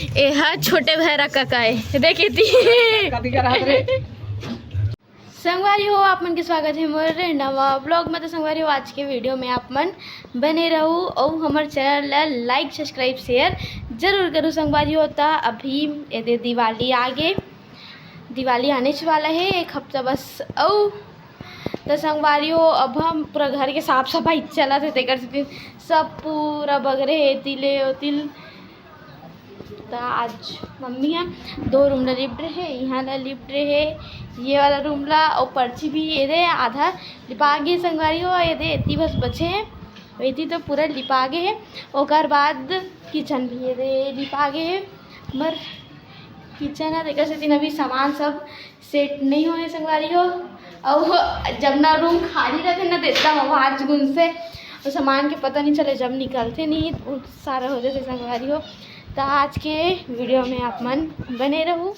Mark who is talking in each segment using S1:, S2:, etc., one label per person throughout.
S1: एहा छोटे भैरा काकाए देखे थी संगवारी हो आप मन के स्वागत है मोर नवा ब्लॉग में। तो संगवारी हो आज के वीडियो में आप मन बने रहू और हमारे चैनल ला लाइक सब्सक्राइब शेयर जरूर करूँ। संगवारी होता अभी ये दिवाली आगे दिवाली आने वाला है एक हफ्ता बस। और तो संगवारी हो अब हम पूरा घर के साफ सफाई चला थे तेकर से सब पूरा बगरे है तिले तिल। तो आज मम्मी है 2 रूम ला लिप्ट है, यहाँ ला लिप्ट है, ये वाला रूम ला और पर्ची भी ये दे आधा लिपा गे संगवारी हो। ये दे इतनी बस बचे है वही तो पूरा लिपा गे है। और बाद किचन भी ये दे लिपा गे है मर किचन है देखा से अभी सामान सब सेट नहीं हुए संगवारी हो। और जब ना रूम खाली रहते ना देता आवाज गुन से और सामान के पता नहीं चले जब निकलते नहीं सारा हो जाते संगवारी हो। तो आज के वीडियो में आप मन बने रहूँ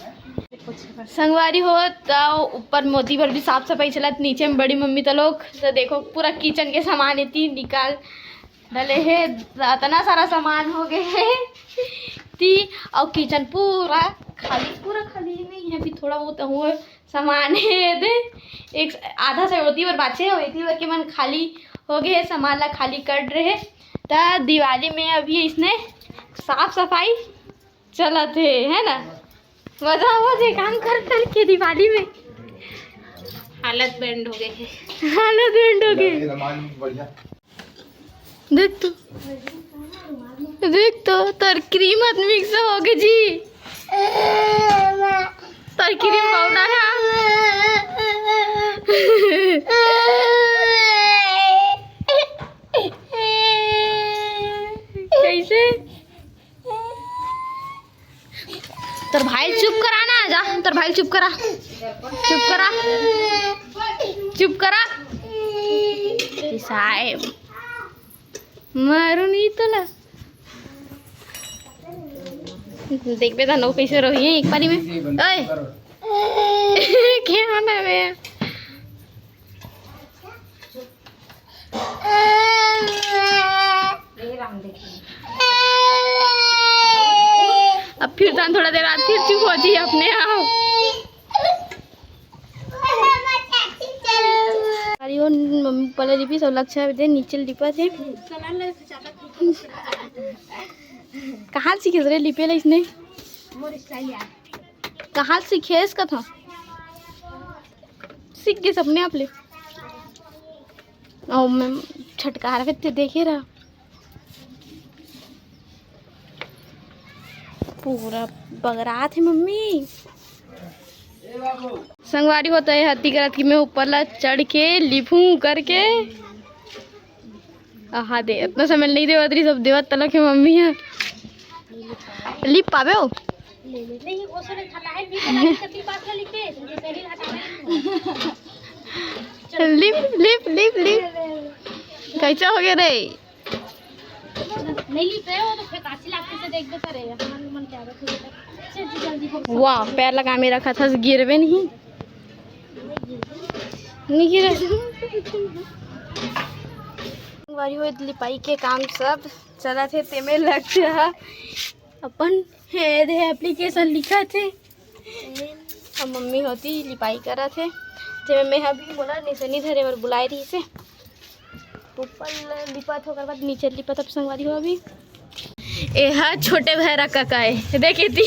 S1: संगवारी हो। तो ऊपर मोदी पर भी साफ सफाई चला नीचे में बड़ी मम्मी तो लोग तो देखो पूरा किचन के सामान इतनी निकाल डले है इतना सारा सामान हो गए है ती। और किचन पूरा खाली नहीं है अभी थोड़ा बहुत हुआ सामान है दे एक आधा से होती और बाचे होती और के मन खाली हो गए सामान ला खाली कर रहे। तो दिवाली में अभी इसने साफ सफाई चला थे है ना मजा मुझे काम कर के दिवाली में हालत बैंड हो गए है हालत बैंड हो गए। देख तो तर क्रीम मिक्स हो गए जी तर क्रीम पाउडर है कैसे तर भाई चुप करा ना जा तर भाई चुप करा साहेब मारू नहीं तो ला देख बेटा नो कैसे रही है एक पारी में ओए क्या ना वे अब फिर थोड़ा देर बाद फिर चुप होती है अपने आप। मम्मी पहले लिपी सब लक्ष्य दे नीचे लिपा थे कहाँ सीखे रे लिपे ला इसने कहाँ सीखे इसका था सीख गए सबने आप ले। और मैं छटका रहे थे देखे रहा पूरा बगरा थे मम्मी संगवारी होता है हत्ती करत की मैं ऊपर ला चढ़ के लिपू करके हाँ दे इतना समय नहीं दे बदरी सब देवत तलक है मम्मी है लिप पावे हो लिप लिप लिप लिप कैसा हो गया रे नहीं लिप रहे हो तो फेकासी लागते से देख देता रहे हमारे मन क्या रखो वाह पैर लगा में रखा था गिरवे नहीं गिरा वारी हो लिपाई के काम सब चला थे ते में लग रहा अपन है दे एप्लीकेशन लिखा थे अब मम्मी होती लिपाई करा थे जब मैं अभी बोला निशानी धरे और बुलाई रही से ऊपर लिपा था बाद नीचे लिपा तब संगवारी हो अभी एहा छोटे भैरा काकाए देखे थी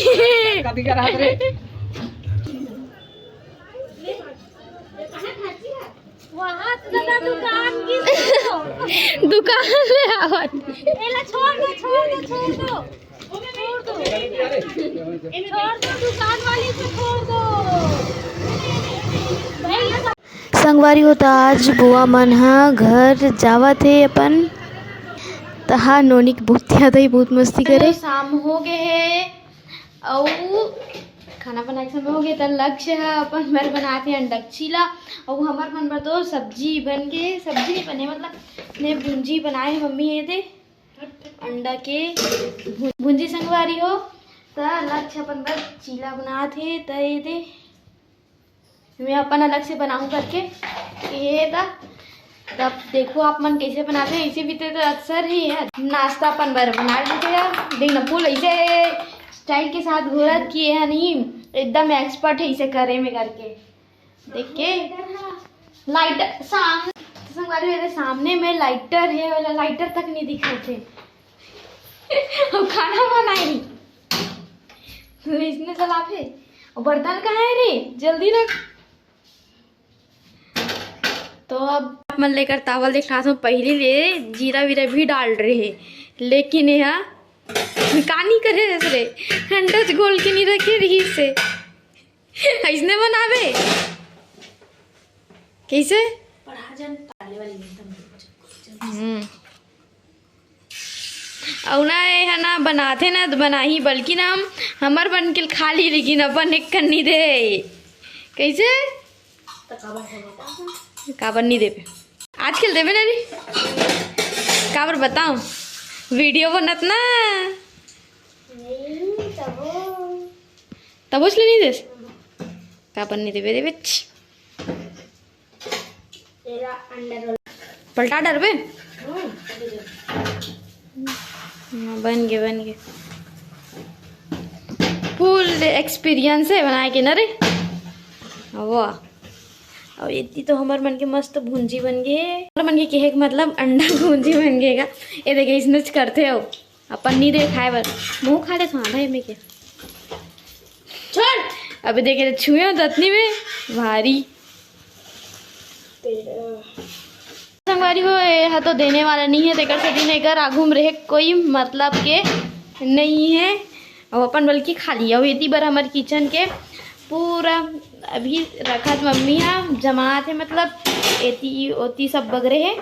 S1: दुकान ले आवत छोड़ दो दुकान वाली से छोड़ दो। संगवारी होता आज बुआ मन हा घर जावा थे अपन तहा नोनी की बहुत याद आई बहुत मस्ती करे। शाम हो गए है और खाना बनाए समय हो गया तो लक्ष्य है अपन मर बनाते हैं अंडा चीला और हमारे मन पर तो सब्जी बन गए सब्जी नहीं बने मतलब ने भुंजी बनाए मम्मी ये थे अंडा के भुंजी संगवारी हो तो लक्ष्य अपन पर चीला बनाते तो ये थे मैं अपन अलग से बनाऊँ करके ये था तब देखो आप मन कैसे बनाते हैं। इसे भी तो अक्सर ही है नाश्ता अपन बार बना लेते हैं देखना फूल ऐसे स्टाइल के साथ घूरत किए हैं नहीं, एकदम एक्सपर्ट है इसे करे में करके। देख के लाइटर सामने संगवारी मेरे सामने में लाइटर है, वाला लाइटर तक नहीं दिखा थे। अब खाना बनाए तो इसने चला फे, और बर्तन कहाँ है रे, जल्दी रख। तो अब मन लेकर तावल देख रहा था, पहले ले जीरा वीरा भी डाल रहे हैं, लेकिन यहाँ कानी करे रे अंडा घोल के नहीं रखे रही से इसने बनावे कैसे और ना है ना बनाते ना तो बना ही, बल्कि ना हम हमार बन के खा ली, लेकिन अपन एक करनी दे कैसे काबर नहीं देवे आजकल देवे ना रे काबर बताओ वीडियो बनत ना तब उसले नहीं दे काबर नहीं देवे देवे पलटा डरबे बन गए फुल एक्सपीरियंस है बनाए के ना रे। वाह और इतनी तो हमारे मन के मस्त भुंजी बन गए, हमारे मन के कहे मतलब अंडा भुंजी बन गएगा। ये देखे इसने करते हो अपन नहीं दे खाए बर मुँह खा ले भाई में के छोड़ अभी देखे छुए दतनी में भारी संगवारी हो यह तो देने वाला नहीं है, देकर से दिन कर आघूम रहे कोई मतलब के नहीं है और अपन बल्कि खा लिया। इतनी बार हमारे किचन के पूरा अभी रखा मम्मी यहाँ जमात है, मतलब एती ओती सब बगरे है।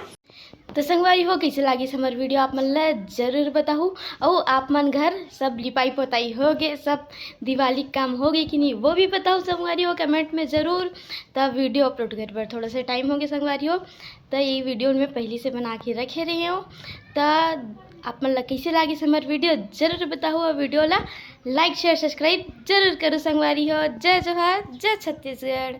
S1: तो संगवारी हो कैसे लगी हमारी वीडियो आप मन ला जरूर बताऊँ, और आप मन घर सब लिपाई पोताई हो गए, सब दिवाली काम हो गए कि नहीं वो भी बताओ संगवारी हो कमेंट में ज़रूर। तब वीडियो अपलोड कर पर थोड़ा सा टाइम हो गया संगवारी हो, तो ये वीडियो में पहले से बना के रखे रहे हो। तो आप मन ला कैसे लगी हमारी वीडियो जरूर बताओ, और वीडियो ला लाइक शेयर सब्सक्राइब जरूर करो संगवारी हो। जय जोहार जय छत्तीसगढ़।